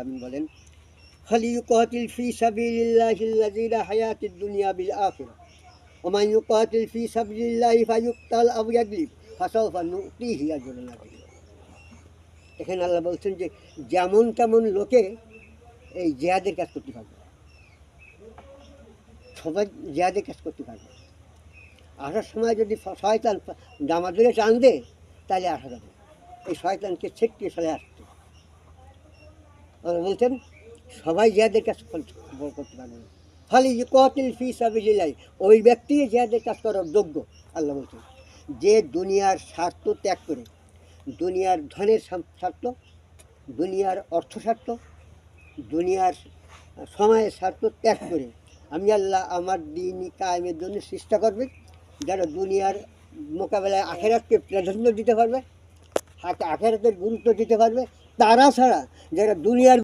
আমিন বলেন ফালিয়ুকাতিল ফি সাবিলিল্লাহিল্লাযীনা হায়াতুদ দুনিয়া বিল আখিরাহ ওয়া মান ইউকাতিল ফি সাবিলিল্লাহি ফায়ুক্তাল আও ইয়াগলিব ফাসাওফা নু'তিহি আজরান আযীমা। এখানে আল্লাহ বলছেন যে যেমন তেমন লোকে এই জিহাদের কাজ করতে পারবে, সবাই জিহাদের কাজ করতে পারবে। আসার সময় যদি শয়তান জামা ধরে টান দেয় তাহলে আসা যাবে, এই শয়তানকে ছেটকে চলে আসতে। বলছেন সবাই জিহাদের কাজ করতে পারবে না। খালি ইউকাতিল ফি সাবিলিল্লাহ, ওই ব্যক্তি জিহাদের কাজ করার যোগ্য। আল্লাহ বলছেন যে দুনিয়ার স্বার্থ ত্যাগ করে, দুনিয়ার ধনের স্বার্থ, দুনিয়ার অর্থ স্বার্থ, দুনিয়ার সময়ের স্বার্থ ত্যাগ করে আমি আল্লাহ আমার দিন কায়েমের জন্য চেষ্টা করবে, যারা দুনিয়ার মোকাবেলায় আখেরাতকে প্রাধান্য দিতে পারবে, আখেরাতের গুরুত্ব দিতে পারবে। তারা ছাড়া যারা দুনিয়ার